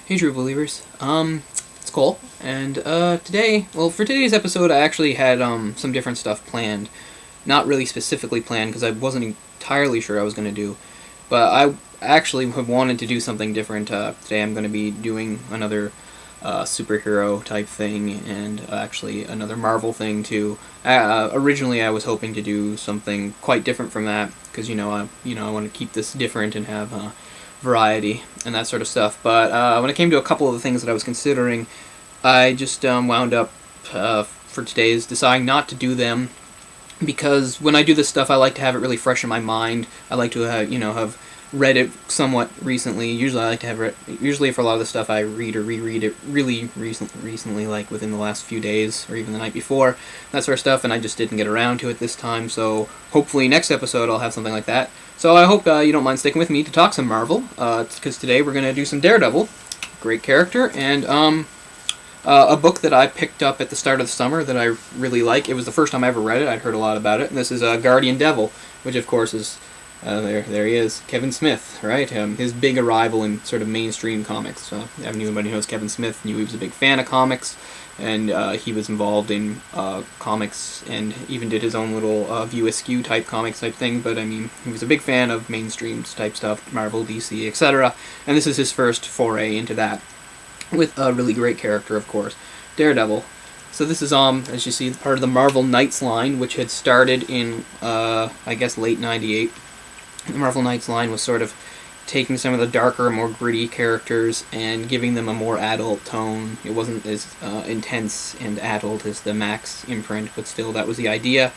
Hey, true believers. It's Cole, and for today's episode, I actually had some different stuff planned. Not really specifically planned because I wasn't entirely sure I was going to do, but I actually have wanted to do something different. Today, I'm going to be doing another superhero type thing, and actually another Marvel thing too. Originally, I was hoping to do something quite different from that because I want to keep this different and have variety and that sort of stuff. But when it came to a couple of the things that I was considering, I just wound up for today's deciding not to do them because when I do this stuff, I like to have it really fresh in my mind. I like to have read it somewhat recently. Usually, I like to have it. Usually, for a lot of the stuff, I read or reread it really recently, like within the last few days or even the night before, that sort of stuff. And I just didn't get around to it this time. So hopefully, next episode I'll have something like that. So I hope you don't mind sticking with me to talk some Marvel, because today we're gonna do some Daredevil, great character, and a book that I picked up at the start of the summer that I really like. It was the first time I ever read it. I'd heard a lot about it. And this is Guardian Devil, which of course is there he is, Kevin Smith, right? His big arrival in sort of mainstream comics. Everybody knows Kevin Smith, knew he was a big fan of comics, and he was involved in comics and even did his own little View Askew type comics type thing. But I mean, he was a big fan of mainstream type stuff, Marvel, DC, etc. And this is his first foray into that, with a really great character, of course, Daredevil. So this is, as you see, part of the Marvel Knights line, which had started in, I guess, late '98. The Marvel Knights line was sort of taking some of the darker, more gritty characters and giving them a more adult tone. It wasn't as intense and adult as the Max imprint, but still, that was the idea.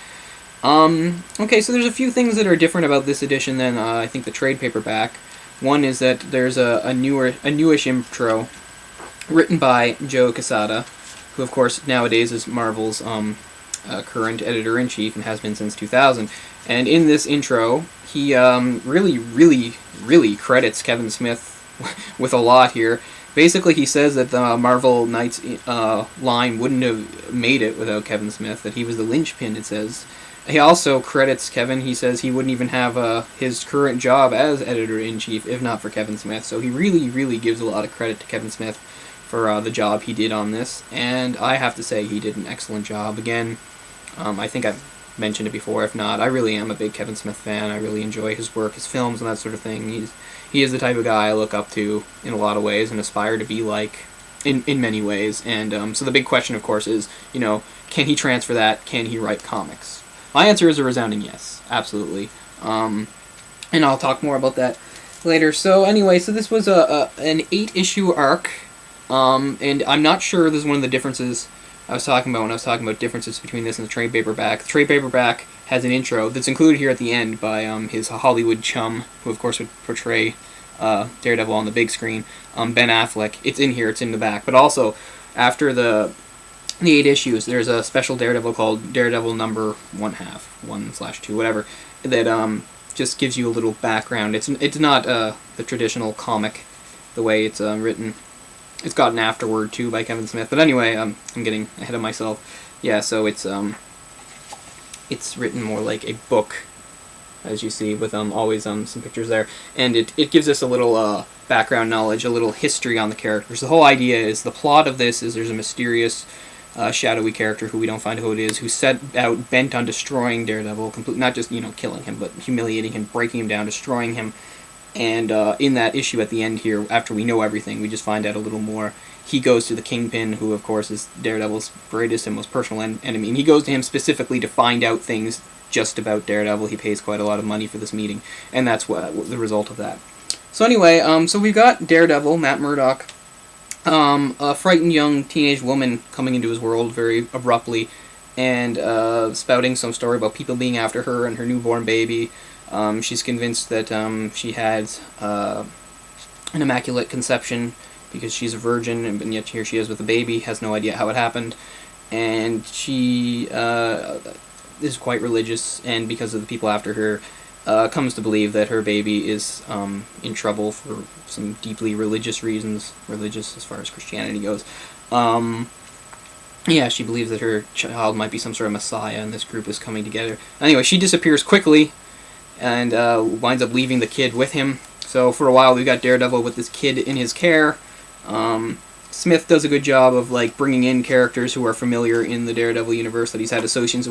Okay, so there's a few things that are different about this edition than I think the trade paperback. One is that there's a newish intro written by Joe Quesada, who of course nowadays is Marvel's current editor-in-chief and has been since 2000. And in this intro, he really credits Kevin Smith with a lot here. Basically, he says that the Marvel Knights line wouldn't have made it without Kevin Smith, that he was the linchpin, it says. He also credits Kevin. He says he wouldn't even have his current job as editor-in-chief if not for Kevin Smith. So he really gives a lot of credit to Kevin Smith for the job he did on this. And I have to say he did an excellent job. Again, I think I've mentioned it before. If not, I really am a big Kevin Smith fan. I really enjoy his work, his films, and that sort of thing. He is the type of guy I look up to in a lot of ways and aspire to be like in many ways. And so the big question, of course, is, can he transfer that? Can he write comics? My answer is a resounding yes, absolutely. And I'll talk more about that later. So anyway, so this was an 8-issue arc, and I'm not sure this is one of the differences I was talking about when I was talking about differences between this and the trade paperback. The trade paperback has an intro that's included here at the end by his Hollywood chum, who of course would portray Daredevil on the big screen, Ben Affleck. It's in here, it's in the back. But also, after the 8 issues, there's a special Daredevil called Daredevil number 1/2, whatever, that just gives you a little background. It's not the traditional comic, the way it's written. It's got an afterword too by Kevin Smith. But anyway, I'm getting ahead of myself. Yeah, so it's written more like a book, as you see, with always some pictures there, and it gives us a little background knowledge, a little history on the characters. The whole idea is, the plot of this is, there's a mysterious shadowy character who we don't find who it is, who set out bent on destroying Daredevil, completely, not just killing him, but humiliating him, breaking him down, destroying him. And in that issue at the end here, after we know everything, we just find out a little more. He goes to the Kingpin, who of course is Daredevil's greatest and most personal enemy, and he goes to him specifically to find out things just about Daredevil. He pays quite a lot of money for this meeting, and that's what the result of that. So anyway, so we've got Daredevil, Matt Murdock, a frightened young teenage woman coming into his world very abruptly, and spouting some story about people being after her and her newborn baby. She's convinced that she had an immaculate conception because she's a virgin, and yet here she is with a baby, has no idea how it happened, and she is quite religious, and because of the people after her, comes to believe that her baby is in trouble for some deeply religious reasons, religious as far as Christianity goes. Yeah, she believes that her child might be some sort of messiah, and this group is coming together. Anyway, she disappears quickly, and winds up leaving the kid with him. So for a while we've got Daredevil with this kid in his care, Smith does a good job of like bringing in characters who are familiar in the Daredevil universe that he's had associations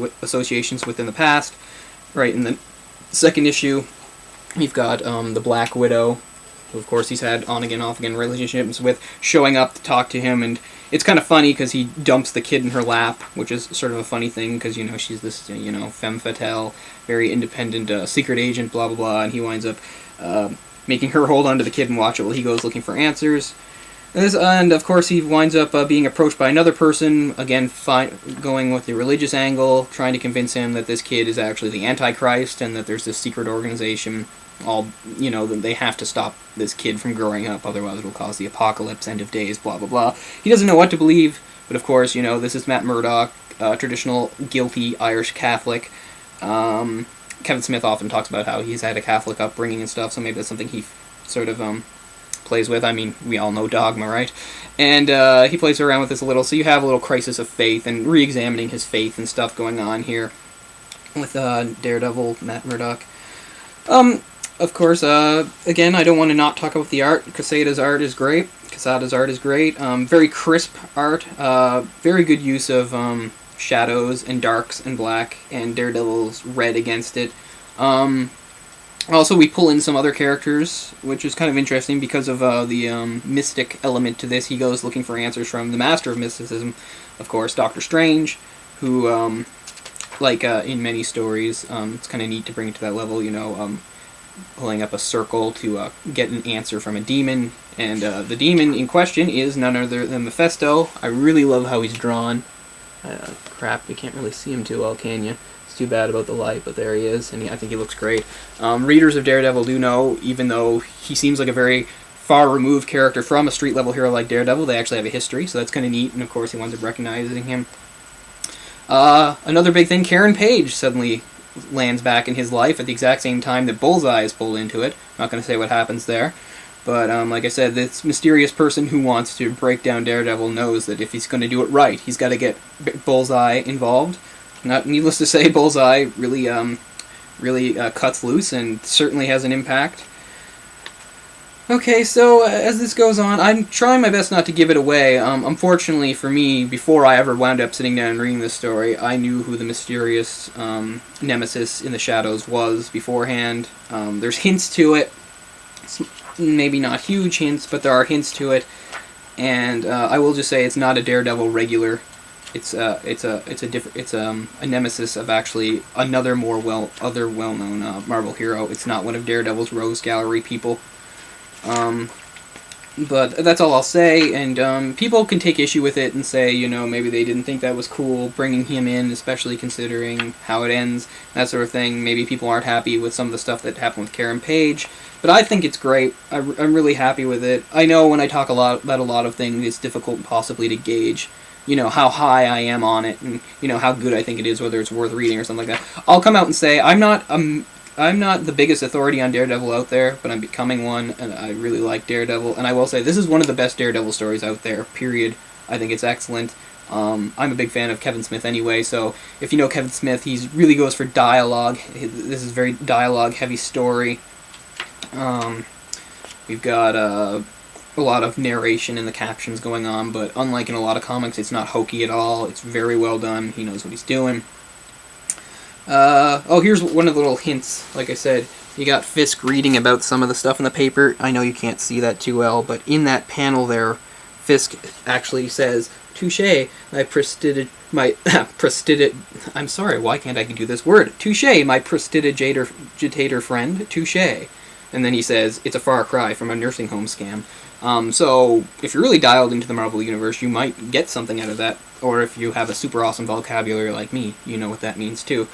with in the past. Right, in the second issue, you've got the Black Widow, who of course he's had on again, off again relationships with, showing up to talk to him, and it's kind of funny because he dumps the kid in her lap, which is sort of a funny thing because, you know, she's this, you know, femme fatale, very independent secret agent, blah blah blah, and he winds up making her hold on to the kid and watch it while he goes looking for answers. And of course he winds up being approached by another person, again going with the religious angle, trying to convince him that this kid is actually the Antichrist and that there's this secret organization, all, you know, that they have to stop this kid from growing up, otherwise it'll cause the apocalypse, end of days, blah blah blah. He doesn't know what to believe, but of course, you know, this is Matt Murdock, traditional guilty Irish Catholic. Kevin Smith often talks about how he's had a Catholic upbringing and stuff, so maybe that's something he sort of plays with. I mean, we all know Dogma, right? And he plays around with this a little, so you have a little crisis of faith and re-examining his faith and stuff going on here with Daredevil, Matt Murdock. Of course, again, I don't want to not talk about the art. Quesada's art is great. Very crisp art. Very good use of shadows and darks and black, and Daredevil's red against it. Also, we pull in some other characters, which is kind of interesting because of the mystic element to this. He goes looking for answers from the master of mysticism, of course, Doctor Strange, who, in many stories, it's kind of neat to bring it to that level, you know, pulling up a circle to get an answer from a demon, and the demon in question is none other than Mephisto. I really love how he's drawn. Crap, you can't really see him too well, can you? It's too bad about the light, but there he is, and I think he looks great. Readers of Daredevil do know, even though he seems like a very far-removed character from a street-level hero like Daredevil, they actually have a history, so that's kind of neat, and of course he winds up recognizing him. Another big thing, Karen Page suddenly lands back in his life at the exact same time that Bullseye is pulled into it. I'm not going to say what happens there. But, like I said, this mysterious person who wants to break down Daredevil knows that if he's going to do it right, he's got to get Bullseye involved. Not needless to say, Bullseye really cuts loose and certainly has an impact. Okay, so as this goes on, I'm trying my best not to give it away. Unfortunately for me, before I ever wound up sitting down and reading this story, I knew who the mysterious nemesis in the shadows was beforehand. There's hints to it. Maybe not huge hints, but there are hints to it, and I will just say it's not a Daredevil regular. It's a nemesis of actually another other well-known Marvel hero. It's not one of Daredevil's Rogues Gallery people. But that's all I'll say, and people can take issue with it and say, you know, maybe they didn't think that was cool, bringing him in, especially considering how it ends, that sort of thing. Maybe people aren't happy with some of the stuff that happened with Karen Page, but I think it's great. I'm really happy with it. I know when I talk about a lot of things, it's difficult possibly to gauge, you know, how high I am on it, and, you know, how good I think it is, whether it's worth reading or something like that. I'll come out and say, I'm not the biggest authority on Daredevil out there, but I'm becoming one, and I really like Daredevil, and I will say this is one of the best Daredevil stories out there, period. I think it's excellent. I'm a big fan of Kevin Smith anyway, so if you know Kevin Smith, he really goes for dialogue. This is a very dialogue-heavy story. We've got a lot of narration in the captions going on, but unlike in a lot of comics, it's not hokey at all. It's very well done. He knows what he's doing. Here's one of the little hints. Like I said, you got Fisk reading about some of the stuff in the paper. I know you can't see that too well, but in that panel there, Fisk actually says, "Touché, I'm sorry, why can't I do this word? Touché, my prestidigitator friend, touché." And then he says, "It's a far cry from a nursing home scam." So, if you're really dialed into the Marvel Universe, you might get something out of that. Or if you have a super awesome vocabulary like me, you know what that means too.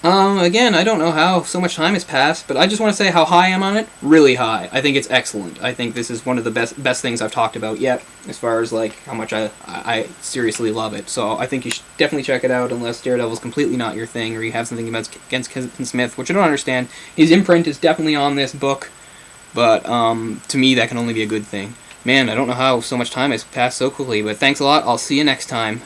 Again, I don't know how so much time has passed, but I just want to say how high I am on it. Really high. I think it's excellent. I think this is one of the best things I've talked about yet, as far as like how much I seriously love it. So I think you should definitely check it out, unless Daredevil's completely not your thing, or you have something against Kevin Smith, which I don't understand. His imprint is definitely on this book, but to me that can only be a good thing. Man, I don't know how so much time has passed so quickly, but thanks a lot. I'll see you next time.